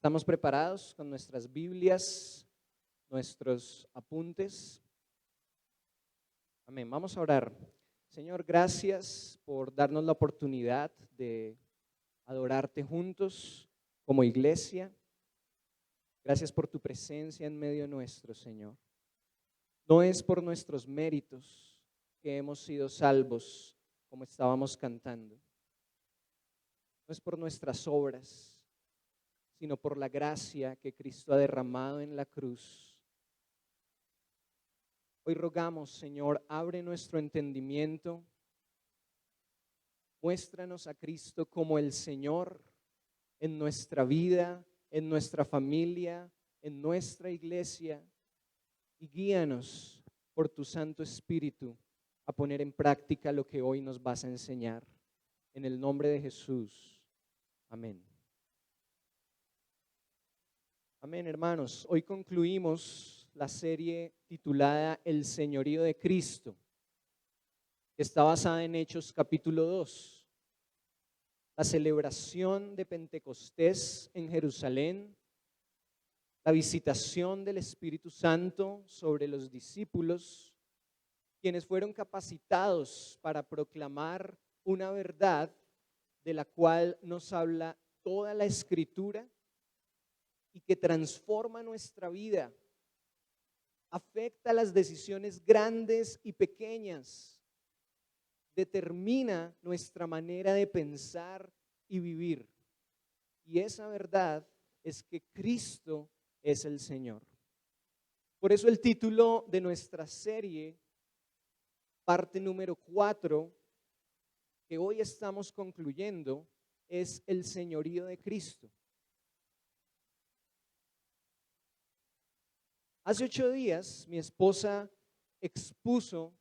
¿Estamos preparados con nuestras Biblias, nuestros apuntes? Amén. Vamos a orar. Señor, gracias por darnos la oportunidad de adorarte juntos como iglesia. Gracias por tu presencia en medio nuestro, Señor. No es por nuestros méritos que hemos sido salvos, como estábamos cantando. No es por nuestras obras, sino por la gracia que Cristo ha derramado en la cruz. Hoy rogamos, Señor, abre nuestro entendimiento, muéstranos a Cristo como el Señor en nuestra vida, en nuestra familia, en nuestra iglesia, y guíanos por tu Santo Espíritu a poner en práctica lo que hoy nos vas a enseñar. En el nombre de Jesús. Amén. Amén, hermanos. Hoy concluimos la serie titulada El Señorío de Cristo, que está basada en Hechos capítulo 2. La celebración de Pentecostés en Jerusalén, la visitación del Espíritu Santo sobre los discípulos, quienes fueron capacitados para proclamar una verdad de la cual nos habla toda la Escritura y que transforma nuestra vida, afecta las decisiones grandes y pequeñas, determina nuestra manera de pensar y vivir. Y esa verdad es que Cristo es el Señor. Por eso el título de nuestra serie, parte número 4, que hoy estamos concluyendo, es el Señorío de Cristo. Hace 8 días mi esposa expuso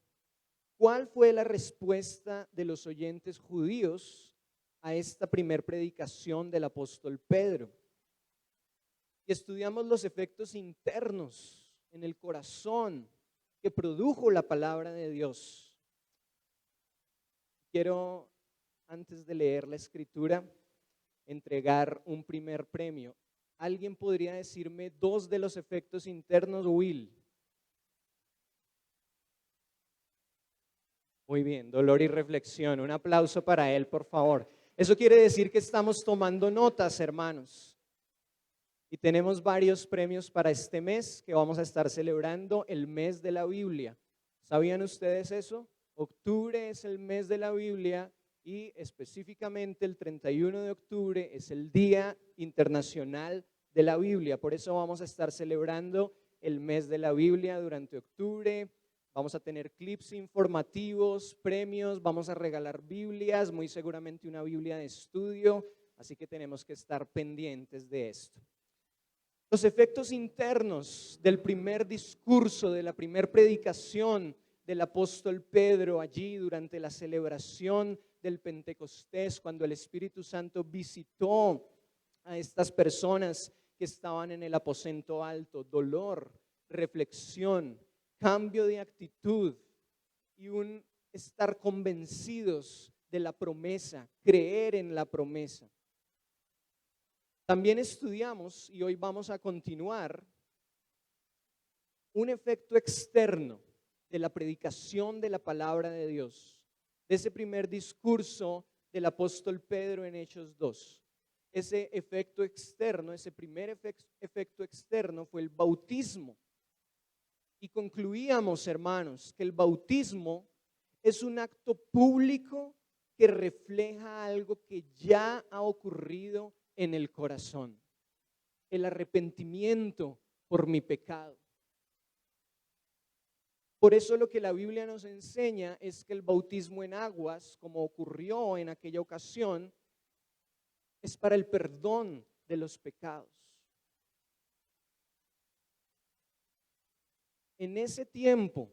cuál fue la respuesta de los oyentes judíos a esta primer predicación del apóstol Pedro. Y estudiamos los efectos internos en el corazón que produjo la palabra de Dios. Quiero, antes de leer la escritura, entregar un primer premio. ¿Alguien podría decirme 2 de los efectos internos, Will? Muy bien, dolor y reflexión. Un aplauso para él, por favor. Eso quiere decir que estamos tomando notas, hermanos. Y tenemos varios premios para este mes que vamos a estar celebrando, el mes de la Biblia. ¿Sabían ustedes eso? Octubre es el mes de la Biblia y específicamente el 31 de octubre es el Día Internacional de la Biblia. Por eso vamos a estar celebrando el mes de la Biblia durante octubre. Vamos a tener clips informativos, premios, vamos a regalar Biblias, muy seguramente una Biblia de estudio, así que tenemos que estar pendientes de esto. Los efectos internos del primer discurso, de la primera predicación del apóstol Pedro allí durante la celebración del Pentecostés, cuando el Espíritu Santo visitó a estas personas que estaban en el aposento alto: dolor, reflexión, cambio de actitud y un estar convencidos de la promesa, creer en la promesa. También estudiamos, y hoy vamos a continuar, un efecto externo de la predicación de la palabra de Dios, de ese primer discurso del apóstol Pedro en Hechos 2. Ese efecto externo, ese primer efecto externo fue el bautismo. Y concluíamos, hermanos, que el bautismo es un acto público que refleja algo que ya ha ocurrido en el corazón: el arrepentimiento por mi pecado. Por eso lo que la Biblia nos enseña es que el bautismo en aguas, como ocurrió en aquella ocasión, es para el perdón de los pecados. En ese tiempo,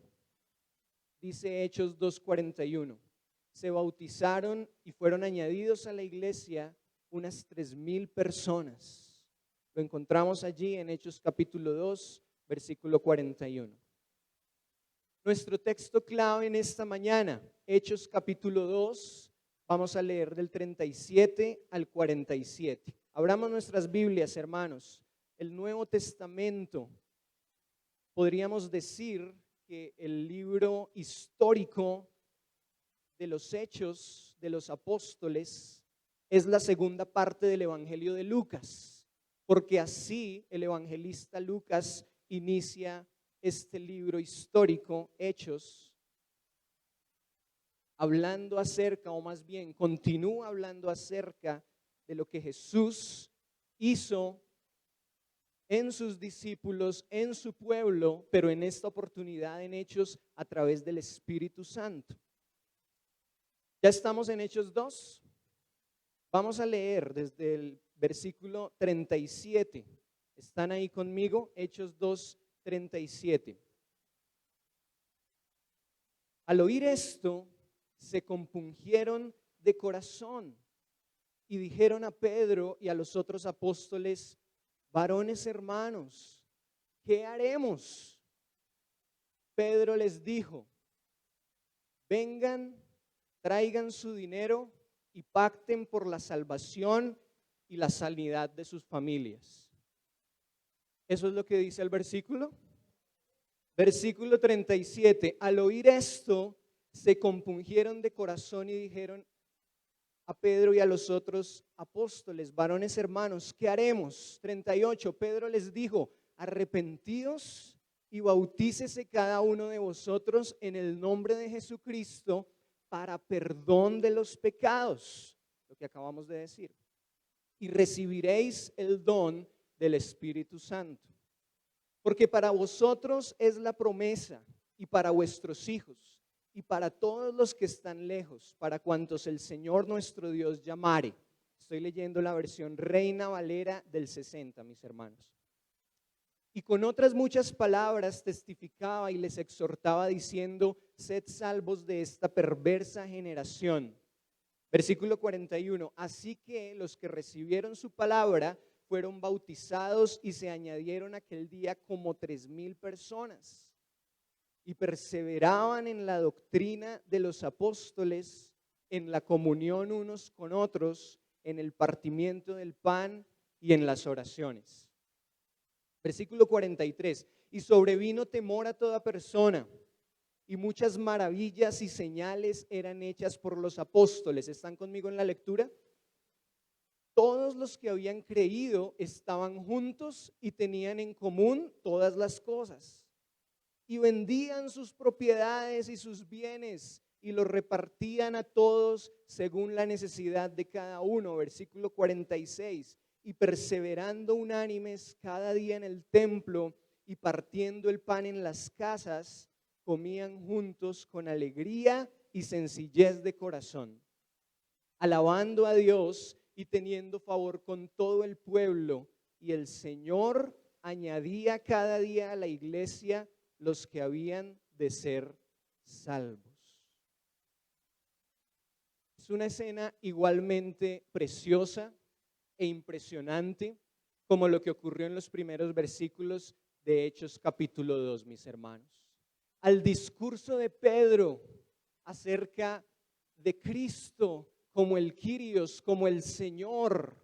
dice Hechos 2:41, se bautizaron y fueron añadidos a la iglesia unas 3,000 personas. Lo encontramos allí en Hechos capítulo 2, versículo 41. Nuestro texto clave en esta mañana, Hechos capítulo 2, vamos a leer del 37 al 47. Abramos nuestras Biblias, hermanos. El Nuevo Testamento, podríamos decir que el libro histórico de los Hechos de los Apóstoles es la segunda parte del Evangelio de Lucas, porque así el evangelista Lucas inicia este libro histórico, Hechos, hablando acerca, o más bien continúa hablando acerca de lo que Jesús hizo en sus discípulos, en su pueblo, pero en esta oportunidad en Hechos a través del Espíritu Santo. Ya estamos en Hechos 2. Vamos a leer desde el versículo 37. ¿Están ahí conmigo? Hechos 2, 37. Al oír esto, se compungieron de corazón y dijeron a Pedro y a los otros apóstoles: varones hermanos, ¿qué haremos? Pedro les dijo: vengan, traigan su dinero y pacten por la salvación y la sanidad de sus familias. Eso es lo que dice el versículo. Versículo 37. Al oír esto, se compungieron de corazón y dijeron a Pedro y a los otros apóstoles: varones hermanos, ¿qué haremos? 38. Pedro les dijo: arrepentíos y bautícese cada uno de vosotros en el nombre de Jesucristo para perdón de los pecados, lo que acabamos de decir, y recibiréis el don del Espíritu Santo. Porque para vosotros es la promesa, y para vuestros hijos, y para todos los que están lejos, para cuantos el Señor nuestro Dios llamare. Estoy leyendo la versión Reina Valera del 60, mis hermanos. Y con otras muchas palabras testificaba y les exhortaba diciendo: sed salvos de esta perversa generación. Versículo 41. Así que los que recibieron su palabra fueron bautizados y se añadieron aquel día como 3,000 personas. Y perseveraban en la doctrina de los apóstoles, en la comunión unos con otros, en el partimiento del pan y en las oraciones. Versículo 43. Y sobrevino temor a toda persona, y muchas maravillas y señales eran hechas por los apóstoles. ¿Están conmigo en la lectura? Todos los que habían creído estaban juntos y tenían en común todas las cosas. Y vendían sus propiedades y sus bienes y los repartían a todos según la necesidad de cada uno. Versículo 46. Y perseverando unánimes cada día en el templo y partiendo el pan en las casas, comían juntos con alegría y sencillez de corazón, alabando a Dios y teniendo favor con todo el pueblo. Y el Señor añadía cada día a la iglesia los que habían de ser salvos. Es una escena igualmente preciosa e impresionante como lo que ocurrió en los primeros versículos de Hechos capítulo 2, mis hermanos. Al discurso de Pedro acerca de Cristo como el Kyrios, como el Señor,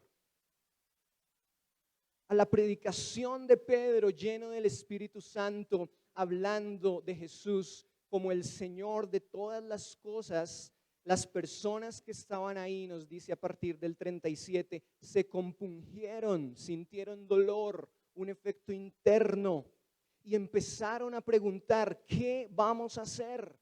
a la predicación de Pedro lleno del Espíritu Santo, hablando de Jesús como el Señor de todas las cosas, las personas que estaban ahí, nos dice a partir del 37, se compungieron, sintieron dolor, un efecto interno, y empezaron a preguntar: ¿qué vamos a hacer?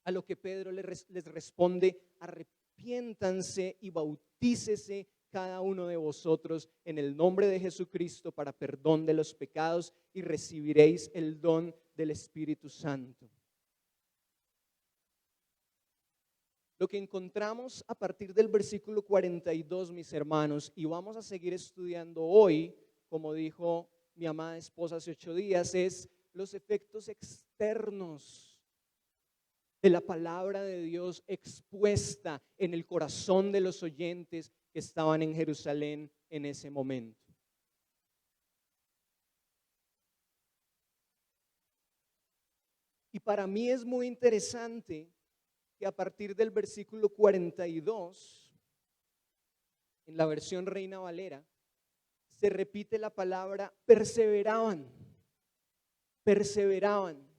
A lo que Pedro les responde: arrepiéntanse y bautícese cada uno de vosotros en el nombre de Jesucristo para perdón de los pecados y recibiréis el don del Espíritu Santo. Lo que encontramos a partir del versículo 42, mis hermanos, y vamos a seguir estudiando hoy, como dijo mi amada esposa hace 8 días, es los efectos externos de la palabra de Dios expuesta en el corazón de los oyentes que estaban en Jerusalén en ese momento. Y para mí es muy interesante que a partir del versículo 42 en la versión Reina Valera, se repite la palabra perseveraban, perseveraban.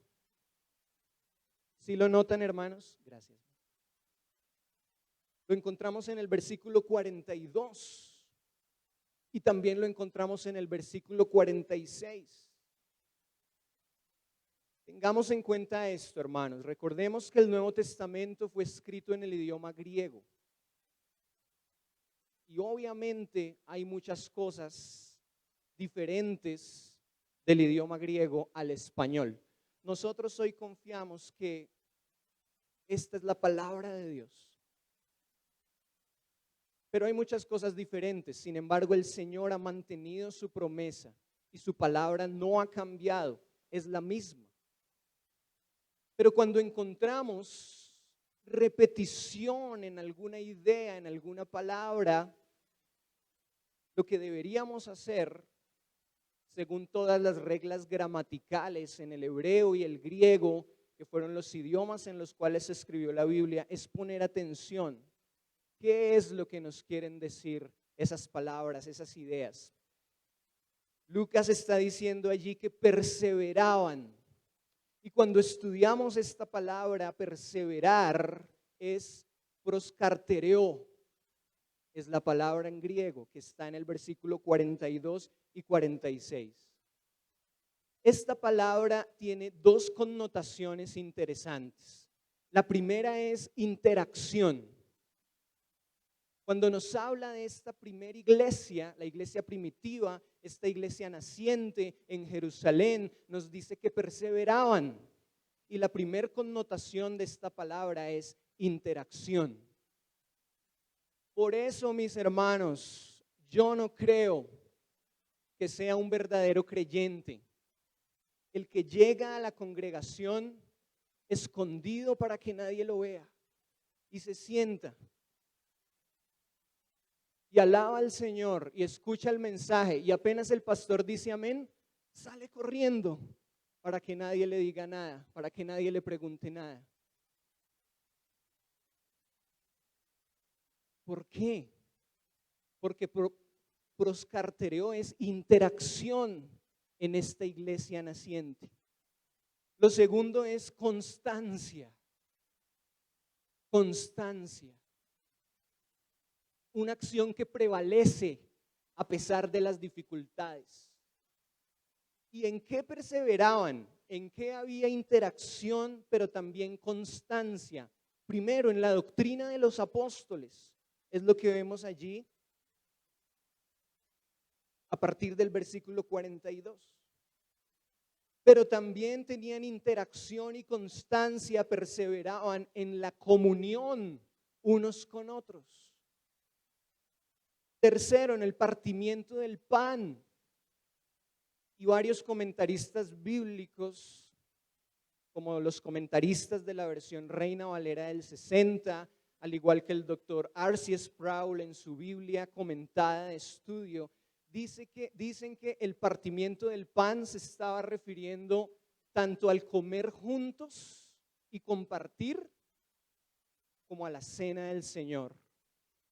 ¿Sí lo notan, hermanos? Gracias. Lo encontramos en el versículo 42 y también lo encontramos en el versículo 46. Tengamos en cuenta esto, hermanos. Recordemos que el Nuevo Testamento fue escrito en el idioma griego. Y obviamente hay muchas cosas diferentes del idioma griego al español. Nosotros hoy confiamos que esta es la palabra de Dios. Pero hay muchas cosas diferentes. Sin embargo, el Señor ha mantenido su promesa y su palabra no ha cambiado. Es la misma. Pero cuando encontramos repetición en alguna idea, en alguna palabra, lo que deberíamos hacer, según todas las reglas gramaticales en el hebreo y el griego, que fueron los idiomas en los cuales se escribió la Biblia, es poner atención. ¿Qué es lo que nos quieren decir esas palabras, esas ideas? Lucas está diciendo allí que perseveraban. Y cuando estudiamos esta palabra, perseverar, es proskartereo. Es la palabra en griego que está en el versículo 42 y 46. Esta palabra tiene dos connotaciones interesantes. La primera es interacción. Cuando nos habla de esta primera iglesia, la iglesia primitiva, esta iglesia naciente en Jerusalén, nos dice que perseveraban. Y la primera connotación de esta palabra es interacción. Por eso, mis hermanos, yo no creo que sea un verdadero creyente el que llega a la congregación escondido para que nadie lo vea y se sienta y alaba al Señor y escucha el mensaje y apenas el pastor dice amén, sale corriendo para que nadie le diga nada, para que nadie le pregunte nada. ¿Por qué? Porque proskartereo es interacción en esta iglesia naciente. Lo segundo es constancia. Constancia. Una acción que prevalece a pesar de las dificultades. ¿Y en qué perseveraban? ¿En qué había interacción, pero también constancia? Primero, en la doctrina de los apóstoles. Es lo que vemos allí a partir del versículo 42. Pero también tenían interacción y constancia, perseveraban en la comunión unos con otros. Tercero, en el partimiento del pan. Y varios comentaristas bíblicos, como los comentaristas de la versión Reina Valera del 60, al igual que el doctor R.C. Sproul en su Biblia comentada de estudio, dicen que el partimiento del pan se estaba refiriendo tanto al comer juntos y compartir, como a la cena del Señor.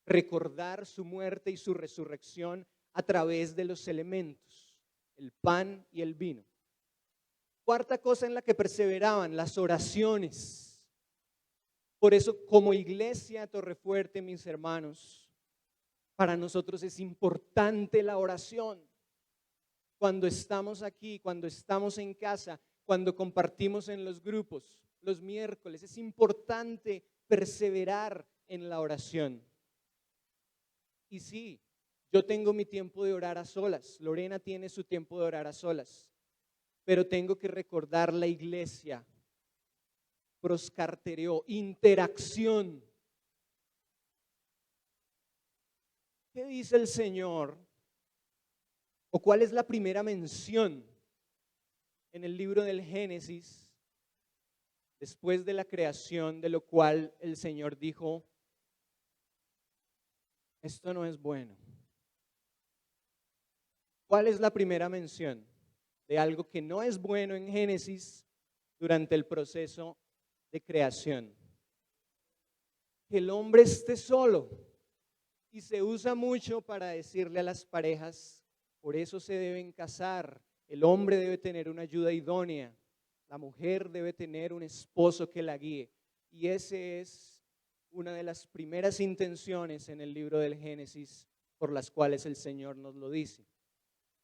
Recordar su muerte y su resurrección a través de los elementos, el pan y el vino. Cuarta cosa en la que perseveraban, las oraciones. Por eso, como iglesia Torrefuerte, mis hermanos, para nosotros es importante la oración. Cuando estamos aquí, cuando estamos en casa, cuando compartimos en los grupos, los miércoles, es importante perseverar en la oración. Y sí, yo tengo mi tiempo de orar a solas, Lorena tiene su tiempo de orar a solas, pero tengo que recordar la iglesia, proskartereo, interacción. ¿Qué dice el Señor? ¿O cuál es la primera mención en el libro del Génesis después de la creación, de lo cual el Señor dijo, esto no es bueno? ¿Cuál es la primera mención de algo que no es bueno en Génesis durante el proceso de creación? Que el hombre esté solo. Y se usa mucho para decirle a las parejas, por eso se deben casar. El hombre debe tener una ayuda idónea. La mujer debe tener un esposo que la guíe. Y ese es una de las primeras intenciones en el libro del Génesis por las cuales el Señor nos lo dice.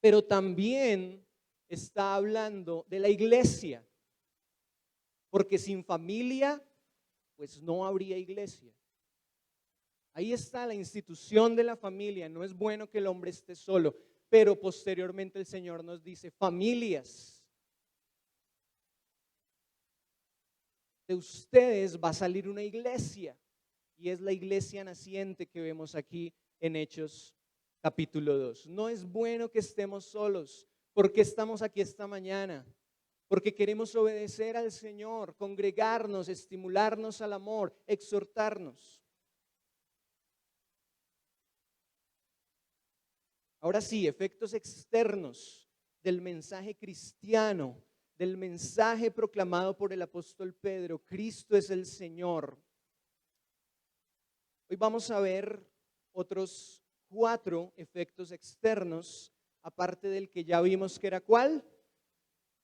Pero también está hablando de la iglesia, porque sin familia, pues no habría iglesia. Ahí está la institución de la familia. No es bueno que el hombre esté solo, pero posteriormente el Señor nos dice, familias, de ustedes va a salir una iglesia, y es la iglesia naciente que vemos aquí en Hechos capítulo 2. No es bueno que estemos solos. ¿Por qué estamos aquí esta mañana? Porque queremos obedecer al Señor, congregarnos, estimularnos al amor, exhortarnos. Ahora sí, efectos externos del mensaje cristiano, del mensaje proclamado por el apóstol Pedro: Cristo es el Señor. Hoy vamos a ver otros 4 efectos externos, aparte del que ya vimos que era ¿cuál?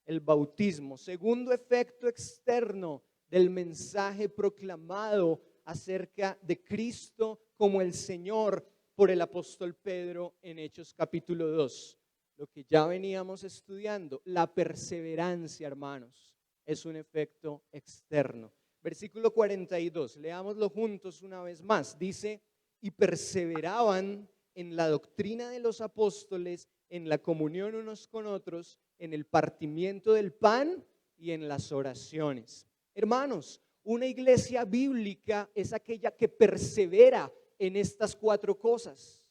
El bautismo. Segundo efecto externo del mensaje proclamado acerca de Cristo como el Señor por el apóstol Pedro en Hechos capítulo 2. Lo que ya veníamos estudiando, la perseverancia, hermanos, es un efecto externo. Versículo 42, leámoslo juntos una vez más. Dice, y perseveraban en la doctrina de los apóstoles, en la comunión unos con otros, en el partimiento del pan y en las oraciones. Hermanos, una iglesia bíblica es aquella que persevera en estas 4 cosas.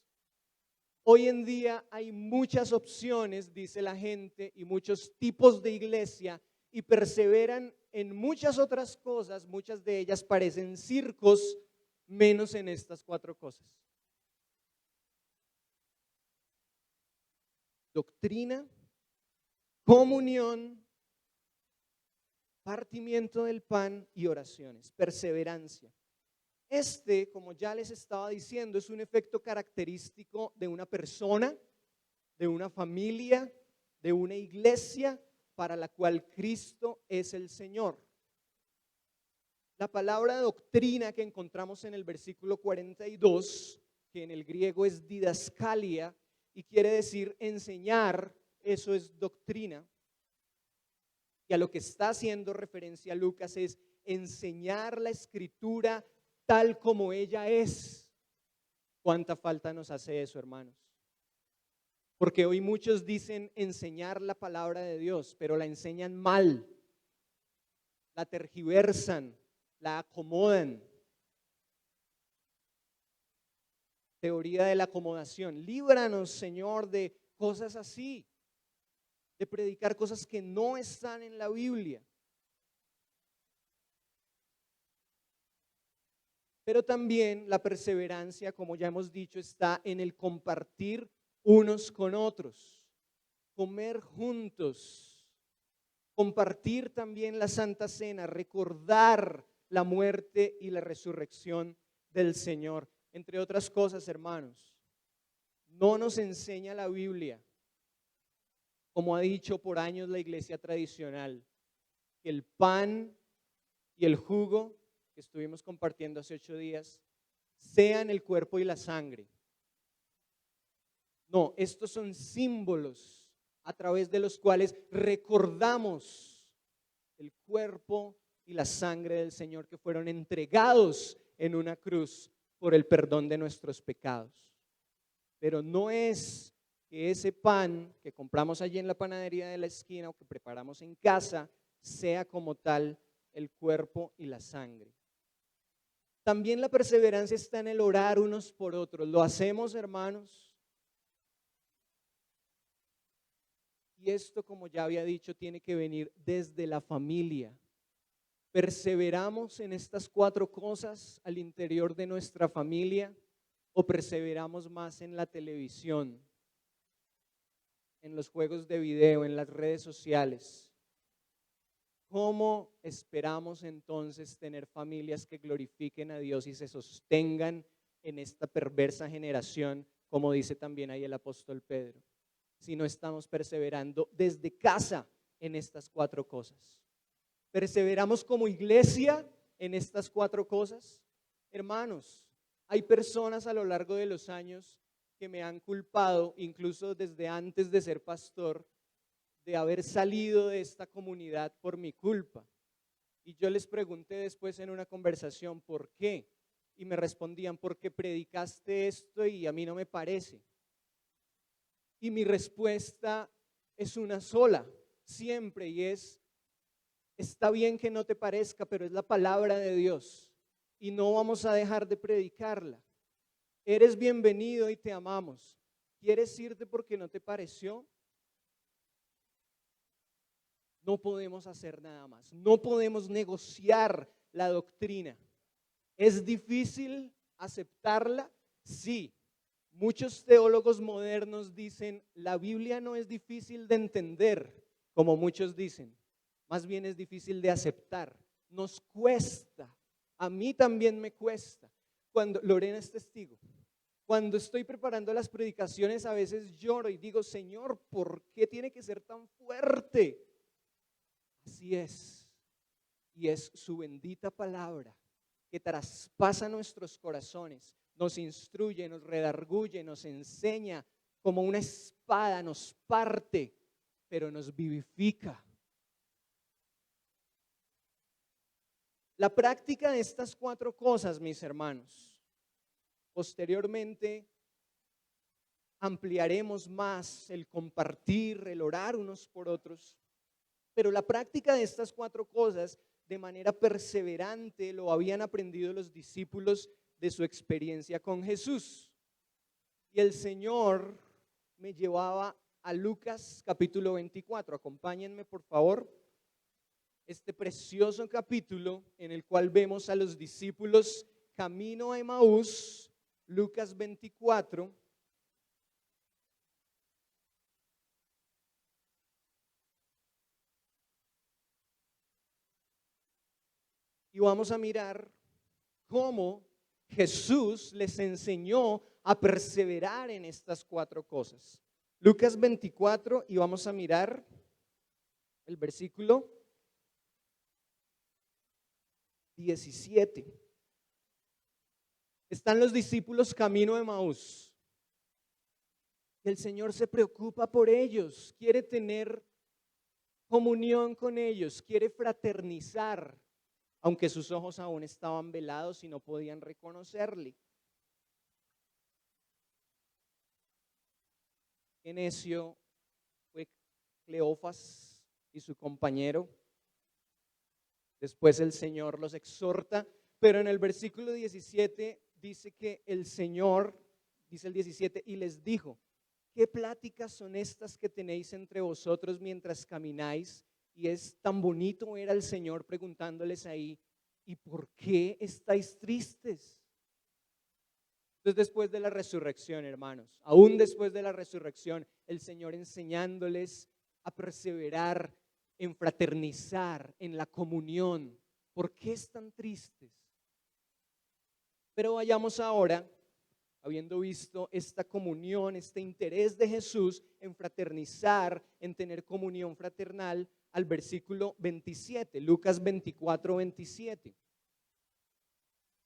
Hoy en día hay muchas opciones, dice la gente, y muchos tipos de iglesia, y perseveran en muchas otras cosas. Muchas de ellas parecen circos, menos en estas 4 cosas. Doctrina, comunión, partimiento del pan y oraciones. Perseverancia. Como ya les estaba diciendo, es un efecto característico de una persona, de una familia, de una iglesia para la cual Cristo es el Señor. La palabra doctrina que encontramos en el versículo 42, que en el griego es didaskalia y quiere decir enseñar, eso es doctrina. Y a lo que está haciendo referencia Lucas es enseñar la escritura tal como ella es. ¿Cuánta falta nos hace eso, hermanos? Porque hoy muchos dicen enseñar la palabra de Dios, pero la enseñan mal, la tergiversan, la acomodan. Teoría de la acomodación. Líbranos, Señor, de cosas así, de predicar cosas que no están en la Biblia. Pero también la perseverancia, como ya hemos dicho, está en el compartir unos con otros, comer juntos, compartir también la Santa Cena, recordar la muerte y la resurrección del Señor. Entre otras cosas, hermanos, no nos enseña la Biblia, como ha dicho por años la iglesia tradicional, que el pan y el jugo que estuvimos compartiendo hace 8 días sean el cuerpo y la sangre. No, estos son símbolos a través de los cuales recordamos el cuerpo y la sangre del Señor que fueron entregados en una cruz por el perdón de nuestros pecados. Pero no es que ese pan que compramos allí en la panadería de la esquina o que preparamos en casa sea como tal el cuerpo y la sangre. También la perseverancia está en el orar unos por otros. ¿Lo hacemos, hermanos? Y esto, como ya había dicho, tiene que venir desde la familia. ¿Perseveramos en estas 4 cosas al interior de nuestra familia o perseveramos más en la televisión, en los juegos de video, en las redes sociales? ¿Cómo esperamos entonces tener familias que glorifiquen a Dios y se sostengan en esta perversa generación, como dice también ahí el apóstol Pedro, si no estamos perseverando desde casa en estas 4 cosas. ¿Perseveramos como iglesia en estas 4 cosas? Hermanos, hay personas a lo largo de los años que me han culpado, incluso desde antes de ser pastor, de haber salido de esta comunidad por mi culpa. Y yo les pregunté después en una conversación, ¿por qué? Y me respondían, porque predicaste esto y a mí no me parece. Y mi respuesta es una sola, siempre, y es, está bien que no te parezca, pero es la palabra de Dios y no vamos a dejar de predicarla. Eres bienvenido y te amamos. ¿Quieres irte porque no te pareció? No podemos hacer nada más. No podemos negociar la doctrina. ¿Es difícil aceptarla? Sí. Muchos teólogos modernos dicen, la Biblia no es difícil de entender, como muchos dicen. Más bien es difícil de aceptar. Nos cuesta. A mí también me cuesta. Cuando Lorena es testigo. Cuando estoy preparando las predicaciones a veces lloro y digo, Señor, ¿por qué tiene que ser tan fuerte? Así es. Y es su bendita palabra que traspasa nuestros corazones, nos instruye, nos redarguye, nos enseña como una espada, nos parte, pero nos vivifica. La práctica de estas 4 cosas, mis hermanos, posteriormente ampliaremos más el compartir, el orar unos por otros, pero la práctica de estas 4 cosas de manera perseverante lo habían aprendido los discípulos de su experiencia con Jesús. Y el Señor me llevaba a Lucas capítulo 24. Acompáñenme por favor. Este precioso capítulo en el cual vemos a los discípulos camino a Emaús, Lucas 24. Y vamos a mirar cómo Jesús les enseñó a perseverar en estas 4 cosas. Lucas 24 y vamos a mirar el versículo 17. Están los discípulos camino a Emaús. El Señor se preocupa por ellos, quiere tener comunión con ellos, quiere fraternizar, aunque sus ojos aún estaban velados y no podían reconocerle. Qué necio fue Cleofas y su compañero. Después el Señor los exhorta, pero en el versículo 17 dice que el Señor, dice el 17, y les dijo, ¿qué pláticas son estas que tenéis entre vosotros mientras camináis? Y es tan bonito ver al Señor preguntándoles ahí, ¿y por qué estáis tristes? Entonces, después de la resurrección, hermanos, aún después de la resurrección, el Señor enseñándoles a perseverar en fraternizar, en la comunión. ¿Por qué están tristes? Pero vayamos ahora, habiendo visto esta comunión, este interés de Jesús en fraternizar, en tener comunión fraternal, al versículo 27, Lucas 24, 27.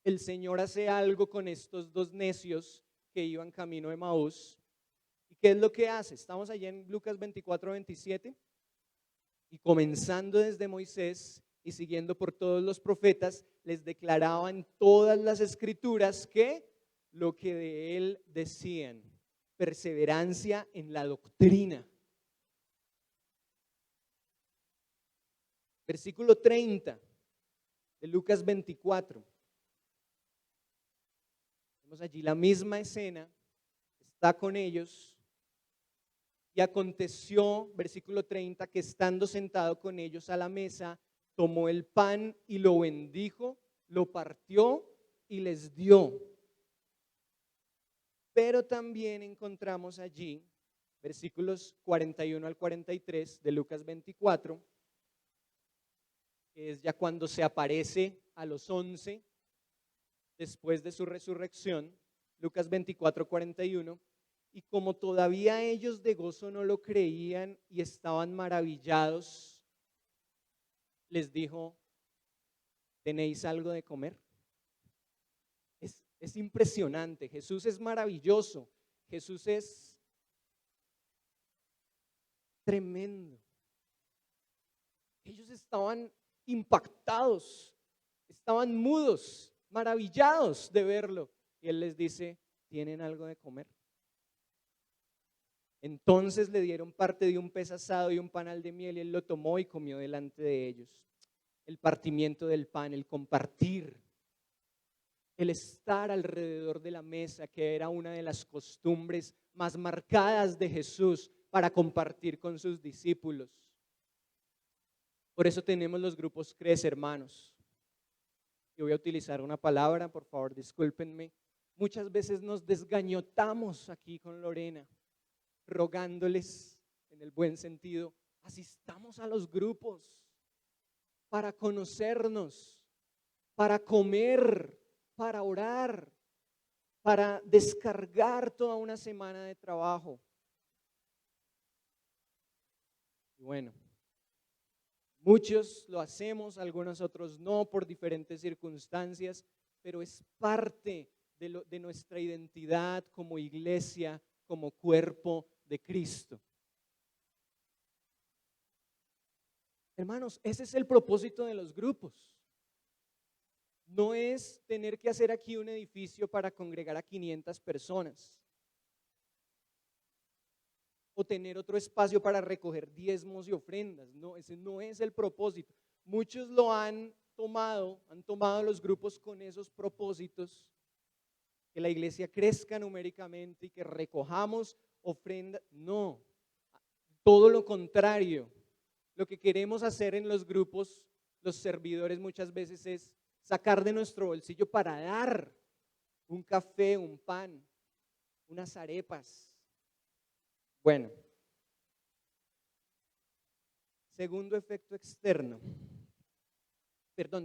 El Señor hace algo con estos 2 necios que iban camino a Emaús. ¿Y qué es lo que hace? Estamos allí en Lucas 24, 27. Y comenzando desde Moisés y siguiendo por todos los profetas, les declaraban todas las escrituras que lo que de él decían, perseverancia en la doctrina. Versículo 30 de Lucas 24. Vemos allí la misma escena, está con ellos. Y aconteció, versículo 30, que estando sentado con ellos a la mesa, tomó el pan y lo bendijo, lo partió y les dio. Pero también encontramos allí, versículos 41 al 43 de Lucas 24, que es ya cuando se aparece a los 11 después de su resurrección, Lucas 24:41. Y como todavía ellos de gozo no lo creían y estaban maravillados, les dijo, ¿tenéis algo de comer? Es impresionante. Jesús es maravilloso. Jesús es tremendo. Ellos estaban impactados, estaban mudos, maravillados de verlo. Y Él les dice, ¿tienen algo de comer? Entonces le dieron parte de un pez asado y un panal de miel y Él lo tomó y comió delante de ellos. El partimiento del pan, el compartir, el estar alrededor de la mesa, que era una de las costumbres más marcadas de Jesús para compartir con sus discípulos. Por eso tenemos los grupos CRECE, hermanos. Yo voy a utilizar una palabra, por favor, discúlpenme. Muchas veces nos desgañotamos aquí con Lorena, rogándoles, en el buen sentido, asistamos a los grupos para conocernos, para comer, para orar, para descargar toda una semana de trabajo. Y bueno, muchos lo hacemos, algunos otros no, por diferentes circunstancias, pero es parte de nuestra identidad como iglesia, como cuerpo de Cristo. Hermanos, ese es el propósito de los grupos. No es tener que hacer aquí un edificio para congregar a 500 personas o tener otro espacio para recoger diezmos y ofrendas. No, ese no es el propósito. Muchos lo han tomado los grupos con esos propósitos, que la iglesia crezca numéricamente y que recojamos ofrendas. No, todo lo contrario. Lo que queremos hacer en los grupos, los servidores muchas veces es sacar de nuestro bolsillo para dar un café, un pan, unas arepas. Bueno, segundo efecto externo.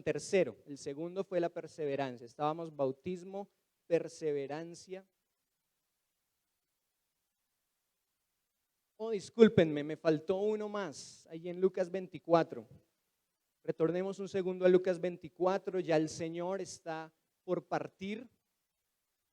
Tercero, el segundo fue la perseverancia. Estábamos bautismo, perseverancia. Discúlpenme, me faltó uno más, ahí en Lucas 24. Retornemos un segundo a Lucas 24, ya el Señor está por partir.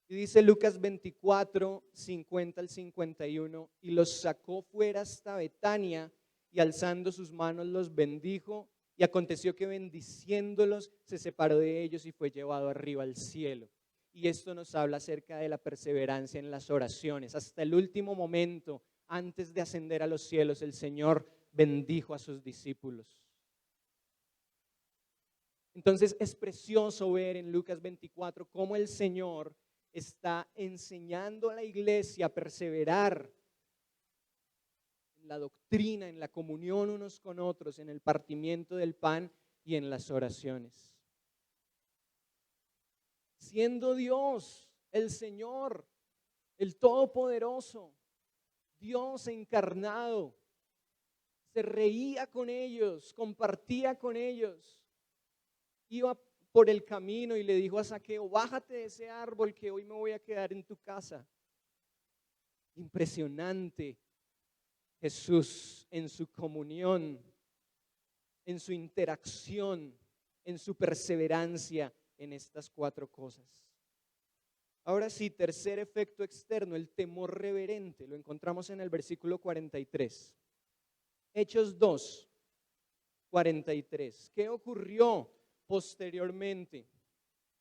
Y dice Lucas 24, 50 al 51, y los sacó fuera hasta Betania, y alzando sus manos los bendijo, y aconteció que bendiciéndolos se separó de ellos y fue llevado arriba al cielo. Y esto nos habla acerca de la perseverancia en las oraciones. Hasta el último momento, antes de ascender a los cielos, el Señor bendijo a sus discípulos. Entonces es precioso ver en Lucas 24 cómo el Señor está enseñando a la iglesia a perseverar en la doctrina, en la comunión unos con otros, en el partimiento del pan y en las oraciones. Siendo Dios, el Señor, el Todopoderoso, Dios encarnado, se reía con ellos, compartía con ellos, iba por el camino y le dijo a Zaqueo, bájate de ese árbol que hoy me voy a quedar en tu casa. Impresionante Jesús en su comunión, en su interacción, en su perseverancia en estas cuatro cosas. Ahora sí, tercer efecto externo, el temor reverente, lo encontramos en el versículo 43. Hechos 2, 43. ¿Qué ocurrió posteriormente?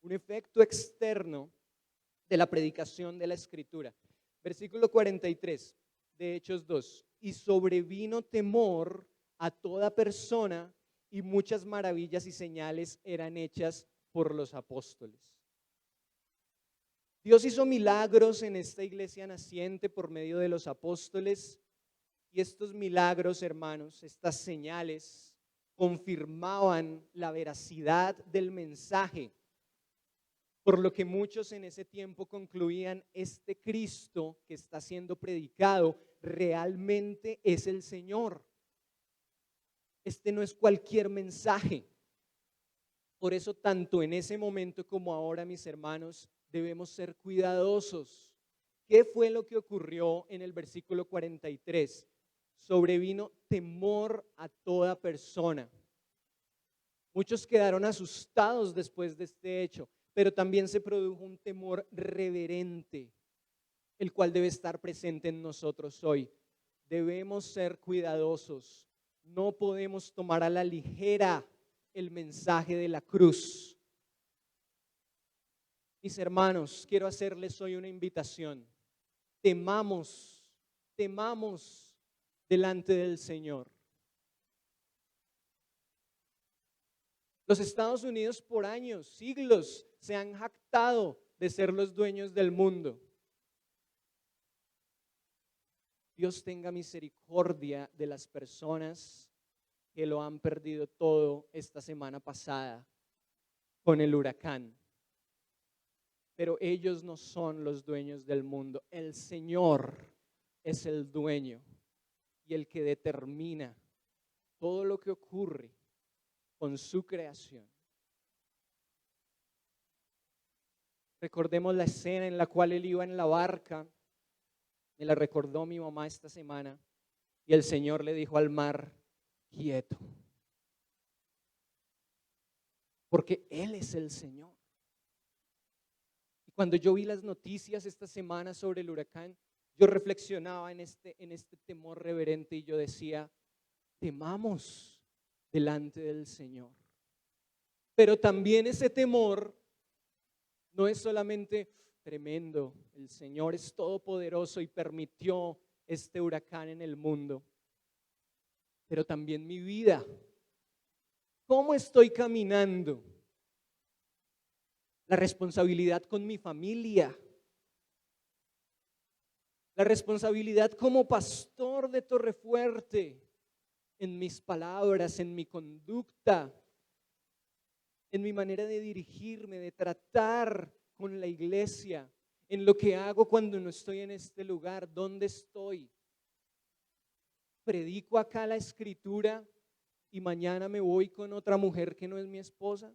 Un efecto externo de la predicación de la Escritura. Versículo 43 de Hechos 2. Y sobrevino temor a toda persona y muchas maravillas y señales eran hechas por los apóstoles. Dios hizo milagros en esta iglesia naciente por medio de los apóstoles y estos milagros, hermanos, estas señales confirmaban la veracidad del mensaje, por lo que muchos en ese tiempo concluían, este Cristo que está siendo predicado realmente es el Señor. Este no es cualquier mensaje. Por eso tanto en ese momento como ahora, mis hermanos, debemos ser cuidadosos. ¿Qué fue lo que ocurrió en el versículo 43? Sobrevino temor a toda persona. Muchos quedaron asustados después de este hecho, pero también se produjo un temor reverente, el cual debe estar presente en nosotros hoy. Debemos ser cuidadosos. No podemos tomar a la ligera el mensaje de la cruz. Mis hermanos, quiero hacerles hoy una invitación. Temamos delante del Señor. Los Estados Unidos por años, siglos, se han jactado de ser los dueños del mundo. Dios tenga misericordia de las personas que lo han perdido todo esta semana pasada con el huracán. Pero ellos no son los dueños del mundo. El Señor es el dueño y el que determina todo lo que ocurre con su creación. Recordemos la escena en la cual él iba en la barca. Me la recordó mi mamá esta semana. Y el Señor le dijo al mar, quieto. Porque Él es el Señor. Y cuando yo vi las noticias esta semana sobre el huracán, yo reflexionaba en este temor reverente y yo decía, temamos delante del Señor. Pero también ese temor no es solamente tremendo, el Señor es todopoderoso y permitió este huracán en el mundo, pero también mi vida. ¿Cómo estoy caminando? La responsabilidad con mi familia, la responsabilidad como pastor de Torrefuerte, en mis palabras, en mi conducta, en mi manera de dirigirme, de tratar con la iglesia, en lo que hago cuando no estoy en este lugar, ¿dónde estoy? ¿Predico acá la escritura y mañana me voy con otra mujer que no es mi esposa?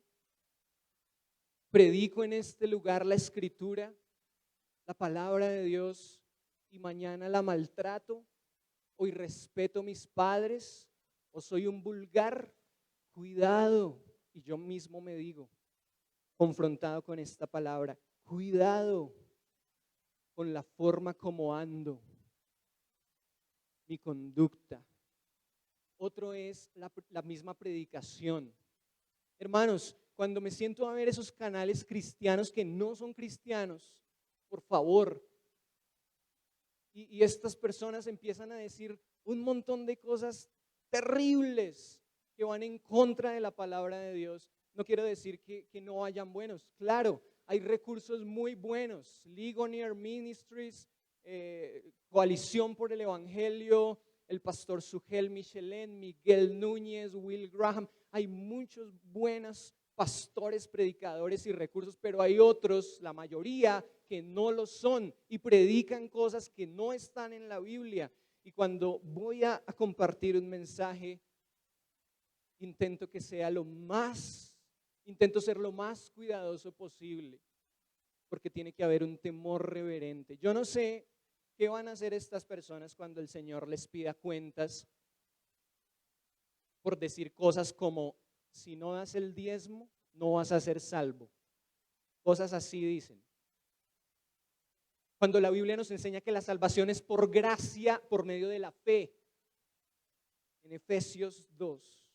¿Predico en este lugar la escritura, la palabra de Dios y mañana la maltrato o irrespeto a mis padres o soy un vulgar? Cuidado. Y yo mismo me digo, confrontado con esta palabra, cuidado con la forma como ando, mi conducta. Otro es la misma predicación. Hermanos, cuando me siento a ver esos canales cristianos que no son cristianos, por favor, y estas personas empiezan a decir un montón de cosas terribles que van en contra de la palabra de Dios. No quiero decir que no hayan buenos. Claro, hay recursos muy buenos. Ligonier Ministries, Coalición por el Evangelio, el pastor Sugel Michelén, Miguel Núñez, Will Graham. Hay muchos buenos pastores, predicadores y recursos, pero hay otros, la mayoría, que no lo son y predican cosas que no están en la Biblia. Y cuando voy a compartir un mensaje, intento ser lo más cuidadoso posible, porque tiene que haber un temor reverente. Yo no sé qué van a hacer estas personas cuando el Señor les pida cuentas por decir cosas como, si no das el diezmo, no vas a ser salvo. Cosas así dicen. Cuando la Biblia nos enseña que la salvación es por gracia, por medio de la fe. En Efesios 2.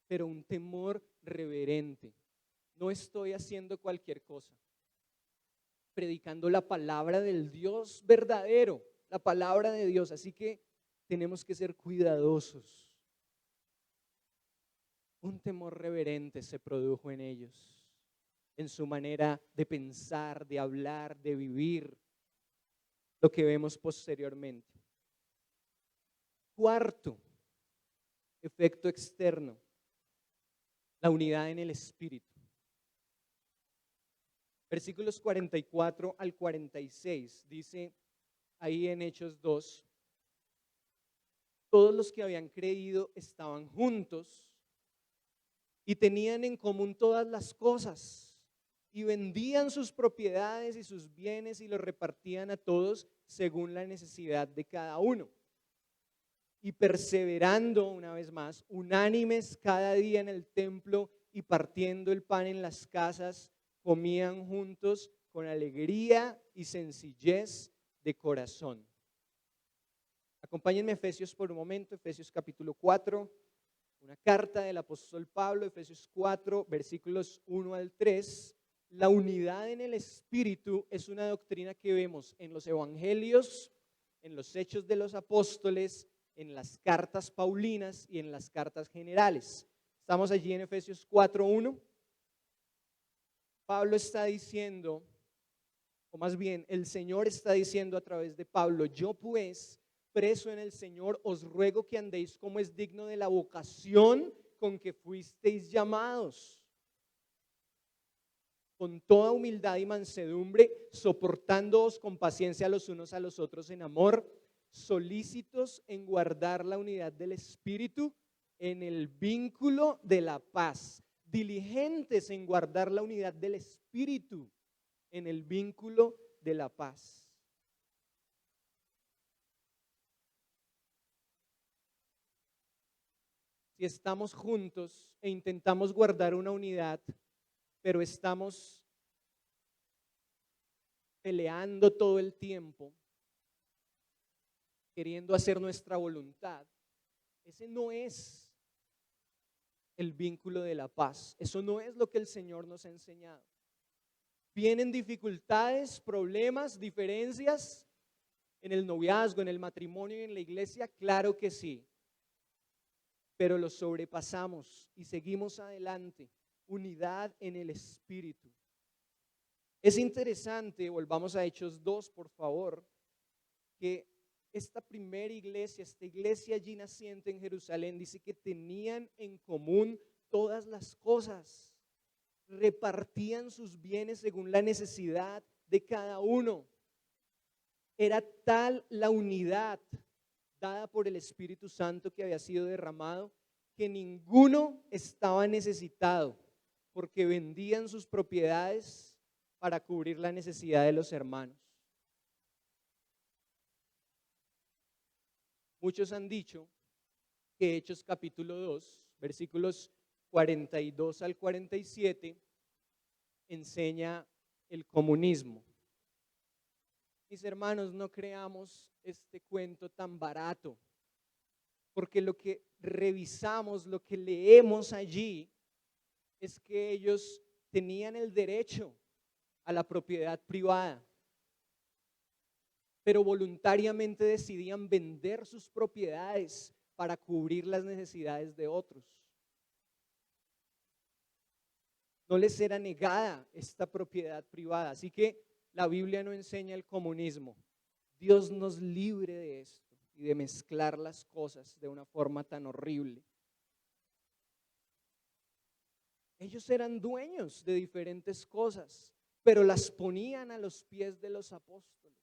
Pero un temor reverente. No estoy haciendo cualquier cosa. Predicando la palabra del Dios verdadero, la palabra de Dios. Así que tenemos que ser cuidadosos. Un temor reverente se produjo en ellos, en su manera de pensar, de hablar, de vivir, lo que vemos posteriormente. Cuarto, efecto externo, la unidad en el espíritu. Versículos 44 al 46, dice ahí en Hechos 2, todos los que habían creído estaban juntos y tenían en común todas las cosas y vendían sus propiedades y sus bienes y los repartían a todos según la necesidad de cada uno. Y perseverando, una vez más, unánimes cada día en el templo y partiendo el pan en las casas, comían juntos con alegría y sencillez de corazón. Acompáñenme a Efesios por un momento, Efesios capítulo 4, una carta del apóstol Pablo, Efesios 4, versículos 1 al 3. La unidad en el Espíritu es una doctrina que vemos en los evangelios, en los hechos de los apóstoles, en las cartas paulinas y en las cartas generales. Estamos allí en Efesios 4:1. Pablo está diciendo, o más bien el Señor está diciendo a través de Pablo: yo pues, preso en el Señor, os ruego que andéis como es digno de la vocación con que fuisteis llamados, con toda humildad y mansedumbre, soportándoos con paciencia los unos a los otros en amor, solícitos en guardar la unidad del Espíritu en el vínculo de la paz, diligentes en guardar la unidad del Espíritu en el vínculo de la paz. Si estamos juntos e intentamos guardar una unidad, pero estamos peleando todo el tiempo, queriendo hacer nuestra voluntad, ese no es el vínculo de la paz. Eso no es lo que el Señor nos ha enseñado. ¿Vienen dificultades, problemas, diferencias en el noviazgo, en el matrimonio y en la iglesia? Claro que sí. Pero los sobrepasamos y seguimos adelante. Unidad en el Espíritu. Es interesante, volvamos a Hechos 2, por favor, que esta primera iglesia, esta iglesia allí naciente en Jerusalén, dice que tenían en común todas las cosas, repartían sus bienes según la necesidad de cada uno. Era tal la unidad dada por el Espíritu Santo que había sido derramado, que ninguno estaba necesitado, porque vendían sus propiedades para cubrir la necesidad de los hermanos. Muchos han dicho que Hechos capítulo 2, versículos 42 al 47, enseña el comunismo. Mis hermanos, no creamos este cuento tan barato, porque lo que revisamos, lo que leemos allí, es que ellos tenían el derecho a la propiedad privada, pero voluntariamente decidían vender sus propiedades para cubrir las necesidades de otros. No les era negada esta propiedad privada, así que la Biblia no enseña el comunismo. Dios nos libre de esto y de mezclar las cosas de una forma tan horrible. Ellos eran dueños de diferentes cosas, pero las ponían a los pies de los apóstoles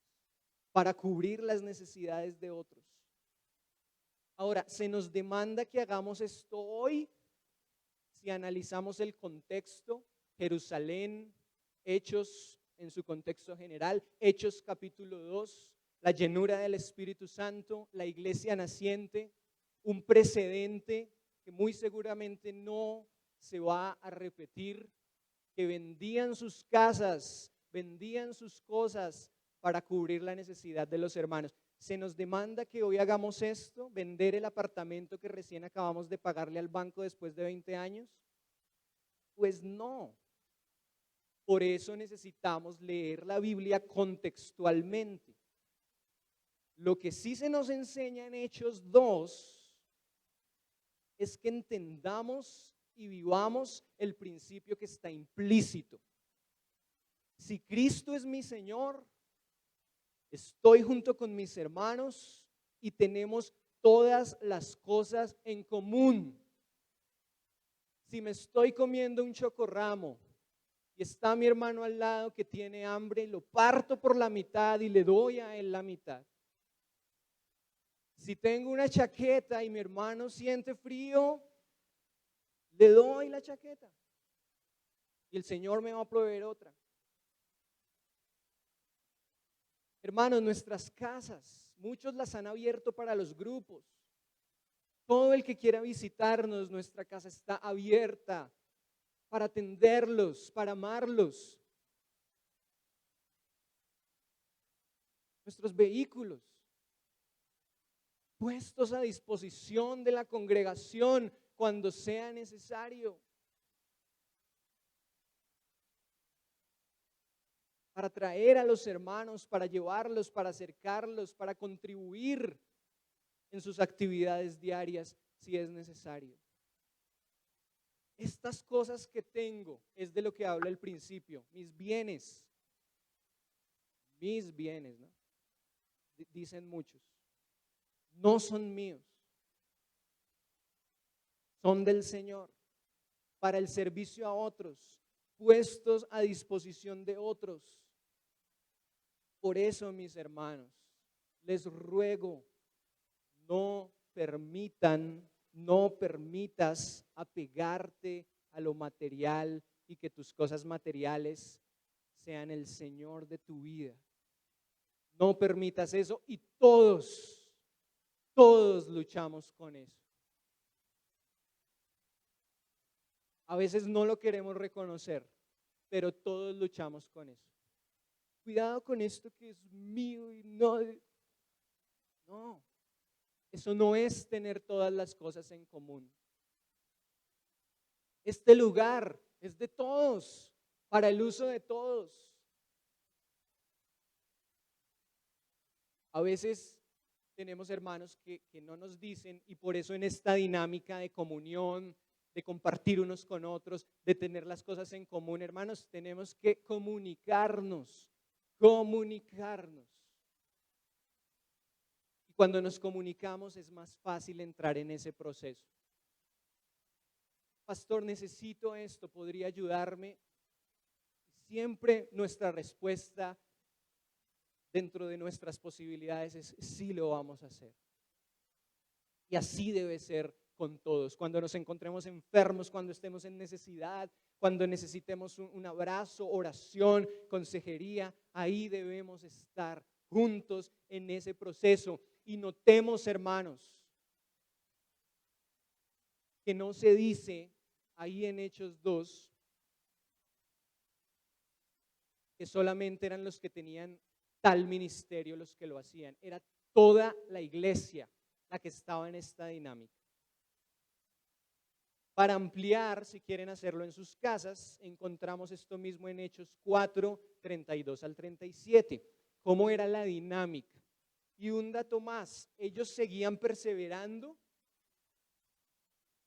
para cubrir las necesidades de otros. Ahora, se nos demanda que hagamos esto hoy. Si analizamos el contexto, Jerusalén, Hechos en su contexto general, Hechos capítulo 2, la llenura del Espíritu Santo, la iglesia naciente, un precedente que muy seguramente no se va a repetir, que vendían sus casas, vendían sus cosas para cubrir la necesidad de los hermanos. ¿Se nos demanda que hoy hagamos esto? ¿Vender el apartamento que recién acabamos de pagarle al banco después de 20 años? Pues no. Por eso necesitamos leer la Biblia contextualmente. Lo que sí se nos enseña en Hechos 2 es que entendamos y vivamos el principio que está implícito. Si Cristo es mi Señor, estoy junto con mis hermanos y tenemos todas las cosas en común. Si me estoy comiendo un chocorramo y está mi hermano al lado que tiene hambre, lo parto por la mitad y le doy a él la mitad. Si tengo una chaqueta y mi hermano siente frío, le doy la chaqueta. y el Señor me va a proveer otra. Hermanos, nuestras casas, muchos las han abierto para los grupos. Todo el que quiera visitarnos, nuestra casa está abierta para atenderlos, para amarlos. Nuestros vehículos puestos a disposición de la congregación cuando sea necesario. Para traer a los hermanos, para llevarlos, para acercarlos, para contribuir en sus actividades diarias si es necesario. Estas cosas que tengo es de lo que habla el principio, mis bienes, ¿no? Dicen muchos, no son míos, son del Señor, para el servicio a otros, puestos a disposición de otros. Por eso, mis hermanos, les ruego, no permitas apegarte a lo material y que tus cosas materiales sean el Señor de tu vida. No permitas eso y todos luchamos con eso. A veces no lo queremos reconocer, pero todos luchamos con eso. Cuidado con esto que es mío y no. Eso no es tener todas las cosas en común. Este lugar es de todos, para el uso de todos. A veces tenemos hermanos que no nos dicen, y por eso en esta dinámica de comunión, de compartir unos con otros, de tener las cosas en común, hermanos, tenemos que comunicarnos. Y cuando nos comunicamos es más fácil entrar en ese proceso. Pastor, necesito esto, ¿podría ayudarme? Siempre nuestra respuesta dentro de nuestras posibilidades es sí, lo vamos a hacer. Y así debe ser con todos. Cuando nos encontremos enfermos, cuando estemos en necesidad, cuando necesitemos un abrazo, oración, consejería, ahí debemos estar juntos en ese proceso. Y notemos, hermanos, que no se dice ahí en Hechos 2 que solamente eran los que tenían tal ministerio los que lo hacían. Era toda la iglesia la que estaba en esta dinámica. Para ampliar, si quieren hacerlo en sus casas, encontramos esto mismo en Hechos 4, 32 al 37. ¿Cómo era la dinámica? Y un dato más, ellos seguían perseverando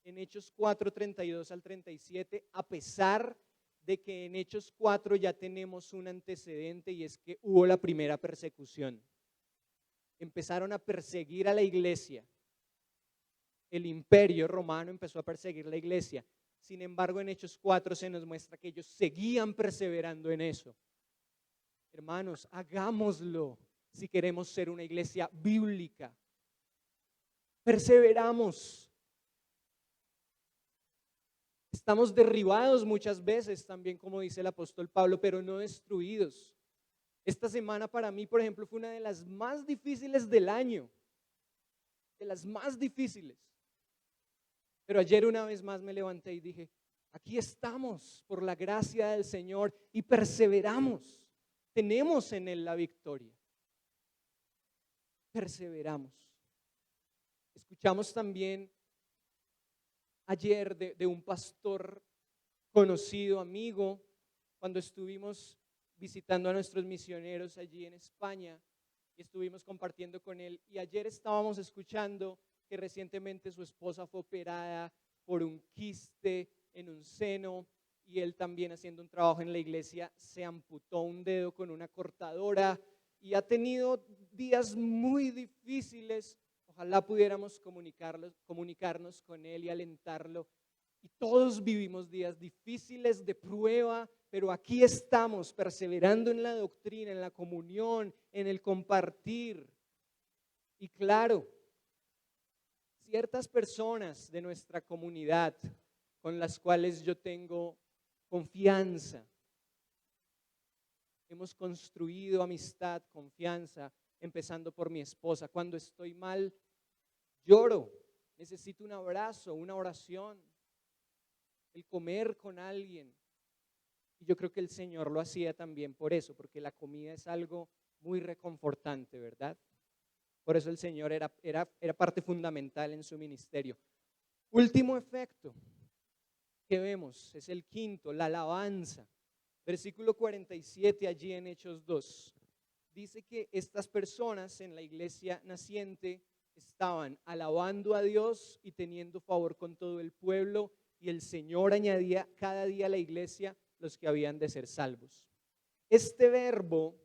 en Hechos 4, 32 al 37, a pesar de que en Hechos 4 ya tenemos un antecedente y es que hubo la primera persecución. Empezaron a perseguir a la iglesia. El imperio romano empezó a perseguir la iglesia. Sin embargo, en Hechos 4 se nos muestra que ellos seguían perseverando en eso. Hermanos, hagámoslo si queremos ser una iglesia bíblica. Perseveramos. Estamos derribados muchas veces también, como dice el apóstol Pablo, pero no destruidos. Esta semana para mí, por ejemplo, fue una de las más difíciles del año. De las más difíciles. Pero ayer una vez más me levanté y dije, aquí estamos por la gracia del Señor y perseveramos. Tenemos en Él la victoria. Perseveramos. Escuchamos también ayer de un pastor conocido, amigo, cuando estuvimos visitando a nuestros misioneros allí en España y estuvimos compartiendo con él. Y ayer estábamos escuchando que recientemente su esposa fue operada por un quiste en un seno y él también, haciendo un trabajo en la iglesia, se amputó un dedo con una cortadora y ha tenido días muy difíciles. Ojalá pudiéramos comunicarnos con él y alentarlo. Y todos vivimos días difíciles de prueba, pero aquí estamos perseverando en la doctrina, en la comunión, en el compartir. Y claro, ciertas personas de nuestra comunidad con las cuales yo tengo Confianza. Hemos construido amistad, confianza, empezando por mi esposa. Cuando estoy mal, lloro. Necesito un abrazo, una oración, el comer con alguien. Y yo creo que el Señor lo hacía también por eso, porque la comida es algo muy reconfortante, ¿verdad? Por eso el Señor era parte fundamental en su ministerio. Último efecto que vemos, es el quinto, la alabanza. Versículo 47 allí en Hechos 2. Dice que estas personas en la iglesia naciente estaban alabando a Dios y teniendo favor con todo el pueblo, y el Señor añadía cada día a la iglesia los que habían de ser salvos. Este verbo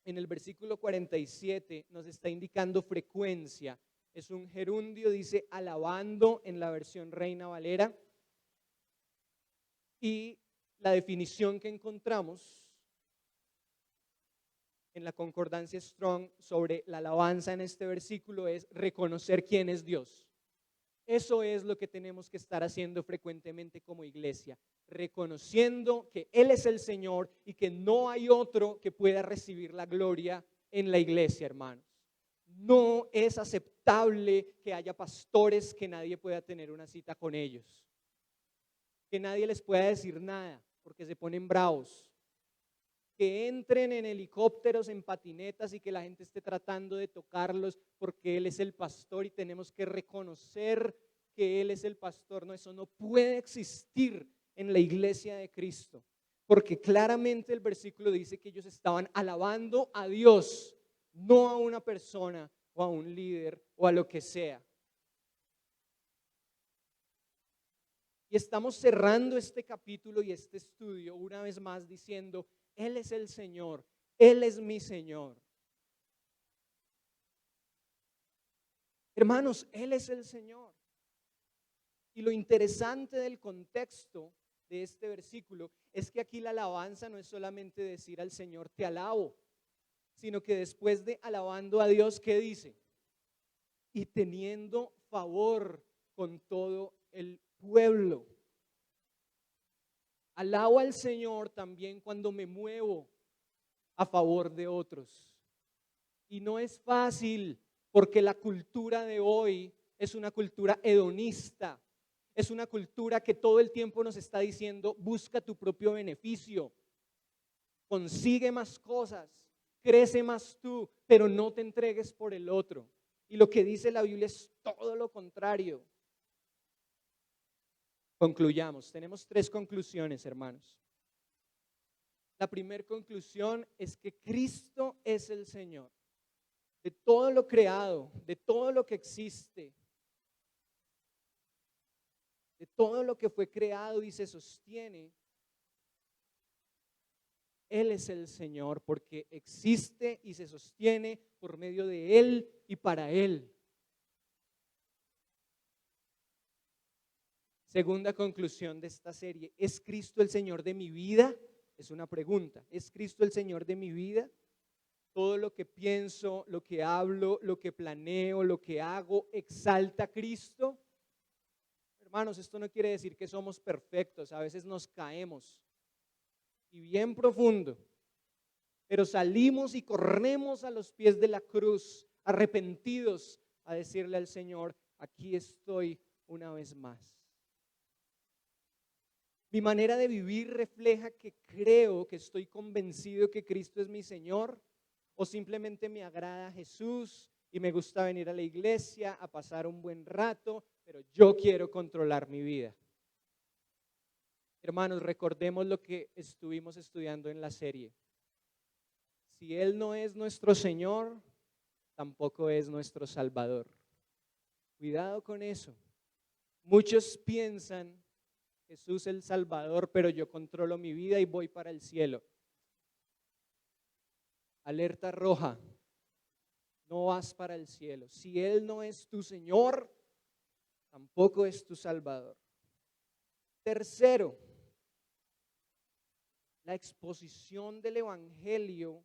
en el versículo 47 nos está indicando frecuencia. Es un gerundio, dice alabando en la versión Reina Valera. Y la definición que encontramos en la concordancia Strong sobre la alabanza en este versículo es reconocer quién es Dios. Eso es lo que tenemos que estar haciendo frecuentemente como iglesia, reconociendo que Él es el Señor y que no hay otro que pueda recibir la gloria en la iglesia, hermanos. No es aceptable que haya pastores que nadie pueda tener una cita con ellos, que nadie les pueda decir nada porque se ponen bravos, que entren en helicópteros, en patinetas y que la gente esté tratando de tocarlos porque Él es el pastor y tenemos que reconocer que Él es el pastor. No, eso no puede existir en la iglesia de Cristo, porque claramente el versículo dice que ellos estaban alabando a Dios, no a una persona o a un líder o a lo que sea. Y estamos cerrando este capítulo y este estudio una vez más diciendo: Él es el Señor, Él es mi Señor. Hermanos, Él es el Señor. Y lo interesante del contexto de este versículo es que aquí la alabanza no es solamente decir al Señor te alabo, sino que después de alabando a Dios, ¿qué dice? Y teniendo favor con todo el pueblo. Alabo al Señor también cuando me muevo a favor de otros. Y no es fácil, porque la cultura de hoy es una cultura hedonista. Es una cultura que todo el tiempo nos está diciendo: busca tu propio beneficio, consigue más cosas, crece más tú, pero no te entregues por el otro. Y lo que dice la Biblia es todo lo contrario. Concluyamos. Tenemos 3 conclusiones, hermanos. La primera conclusión es que Cristo es el Señor. De todo lo creado, de todo lo que existe, de todo lo que fue creado y se sostiene, Él es el Señor, porque existe y se sostiene por medio de Él y para Él. Segunda conclusión de esta serie: ¿es Cristo el Señor de mi vida? Es una pregunta. ¿Es Cristo el Señor de mi vida? Todo lo que pienso, lo que hablo, lo que planeo, lo que hago, ¿exalta a Cristo? Hermanos, esto no quiere decir que somos perfectos. A veces nos caemos, y bien profundo, pero salimos y corremos a los pies de la cruz, arrepentidos, a decirle al Señor: aquí estoy una vez más. Mi manera de vivir refleja que creo, que estoy convencido que Cristo es mi Señor, o simplemente me agrada Jesús y me gusta venir a la iglesia a pasar un buen rato, pero yo quiero controlar mi vida. Hermanos, recordemos lo que estuvimos estudiando en la serie. Si Él no es nuestro Señor, tampoco es nuestro Salvador. Cuidado con eso. Muchos piensan: Jesús es el Salvador, pero yo controlo mi vida y voy para el cielo. Alerta roja: no vas para el cielo. Si Él no es tu Señor, tampoco es tu Salvador. Tercero, la exposición del Evangelio,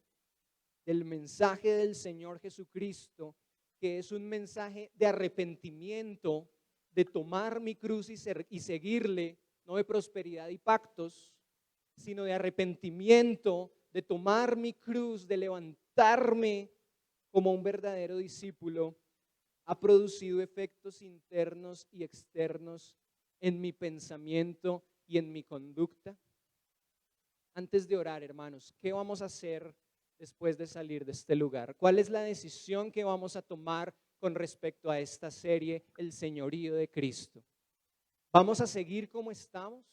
del mensaje del Señor Jesucristo, que es un mensaje de arrepentimiento, de tomar mi cruz y seguirle, no de prosperidad y pactos, sino de arrepentimiento, de tomar mi cruz, de levantarme como un verdadero discípulo, ha producido efectos internos y externos en mi pensamiento y en mi conducta. Antes de orar, hermanos, ¿qué vamos a hacer después de salir de este lugar? ¿Cuál es la decisión que vamos a tomar con respecto a esta serie, El Señorío de Cristo? ¿Vamos a seguir como estamos?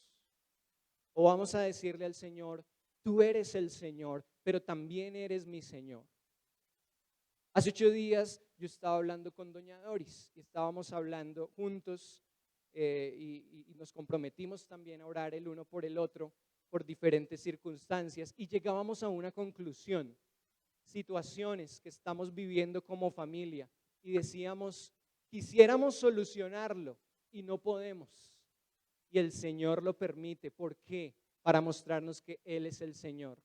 ¿O vamos a decirle al Señor, tú eres el Señor, pero también eres mi Señor? Hace 8 días yo estaba hablando con doña Doris y estábamos hablando juntos y nos comprometimos también a orar el uno por el otro por diferentes circunstancias y llegábamos a una conclusión, situaciones que estamos viviendo como familia y decíamos, quisiéramos solucionarlo y no podemos. Y el Señor lo permite. ¿Por qué? Para mostrarnos que Él es el Señor.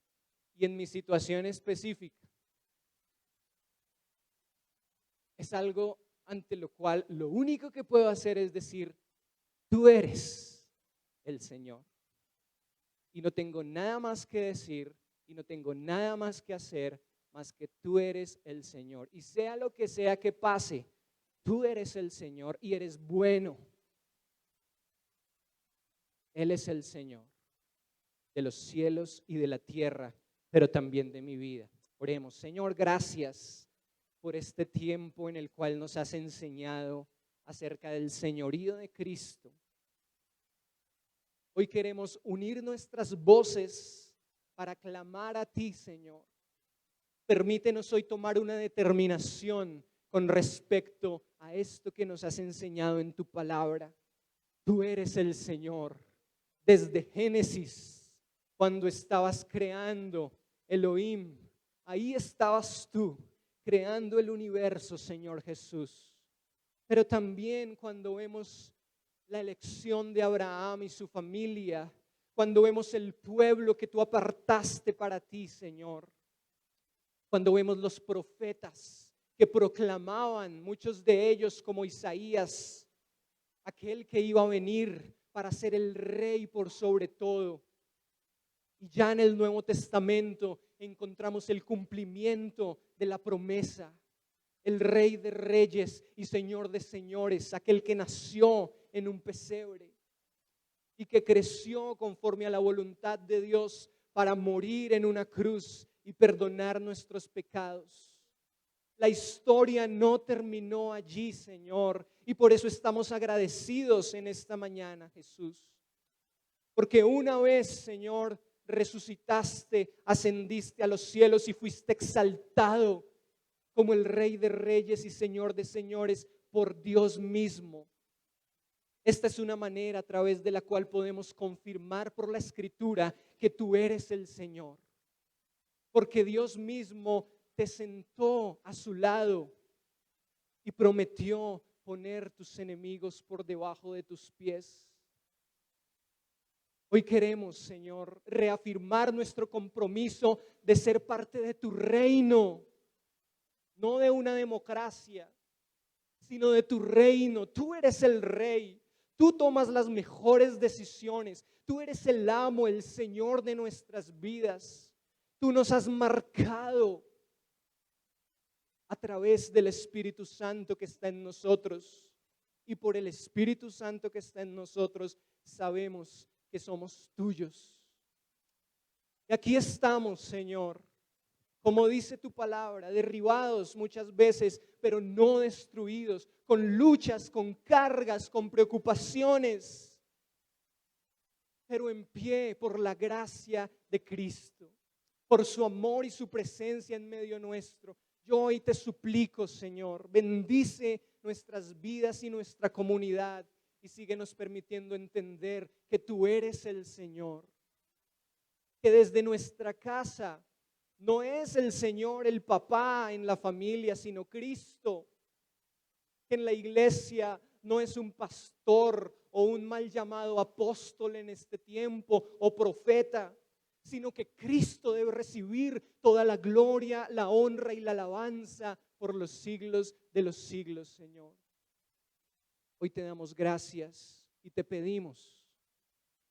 Y en mi situación específica, es algo ante lo cual lo único que puedo hacer es decir, tú eres el Señor. Y no tengo nada más que decir y no tengo nada más que hacer más que tú eres el Señor. Y sea lo que sea que pase, tú eres el Señor y eres bueno. Él es el Señor de los cielos y de la tierra, pero también de mi vida. Oremos. Señor, gracias por este tiempo en el cual nos has enseñado acerca del señorío de Cristo. Hoy queremos unir nuestras voces para clamar a ti, Señor. Permítenos hoy tomar una determinación con respecto a esto que nos has enseñado en tu palabra. Tú eres el Señor. Desde Génesis, cuando estabas creando Elohim, ahí estabas tú, creando el universo, Señor Jesús. Pero también cuando vemos la elección de Abraham y su familia, cuando vemos el pueblo que tú apartaste para ti, Señor, cuando vemos los profetas que proclamaban, muchos de ellos como Isaías, aquel que iba a venir para ser el rey por sobre todo. Y ya en el Nuevo Testamento encontramos el cumplimiento de la promesa. El Rey de Reyes y Señor de Señores, aquel que nació en un pesebre y que creció conforme a la voluntad de Dios para morir en una cruz y perdonar nuestros pecados. La historia no terminó allí, Señor, y por eso estamos agradecidos en esta mañana, Jesús. Porque una vez, Señor, resucitaste, ascendiste a los cielos y fuiste exaltado como el Rey de Reyes y Señor de Señores por Dios mismo. Esta es una manera a través de la cual podemos confirmar por la Escritura que tú eres el Señor. Porque Dios mismo te sentó a su lado y prometió poner tus enemigos por debajo de tus pies. Hoy queremos, Señor, reafirmar nuestro compromiso de ser parte de tu reino, no de una democracia, sino de tu reino. Tú eres el rey, tú tomas las mejores decisiones, tú eres el amo, el Señor de nuestras vidas. Tú nos has marcado a través del Espíritu Santo que está en nosotros. Y por el Espíritu Santo que está en nosotros sabemos que somos tuyos. Y aquí estamos, Señor, como dice tu palabra, derribados muchas veces, pero no destruidos, con luchas, con cargas, con preocupaciones, pero en pie por la gracia de Cristo, por su amor y su presencia en medio nuestro. Yo hoy te suplico, Señor, bendice nuestras vidas y nuestra comunidad y síguenos permitiendo entender que tú eres el Señor, que desde nuestra casa no es el Señor el papá en la familia, sino Cristo, que en la iglesia no es un pastor o un mal llamado apóstol en este tiempo o profeta, sino que Cristo debe recibir toda la gloria, la honra y la alabanza por los siglos de los siglos, Señor. Hoy te damos gracias y te pedimos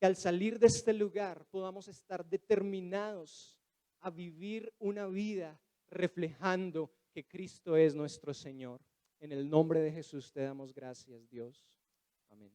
que al salir de este lugar podamos estar determinados a vivir una vida reflejando que Cristo es nuestro Señor. En el nombre de Jesús te damos gracias, Dios. Amén.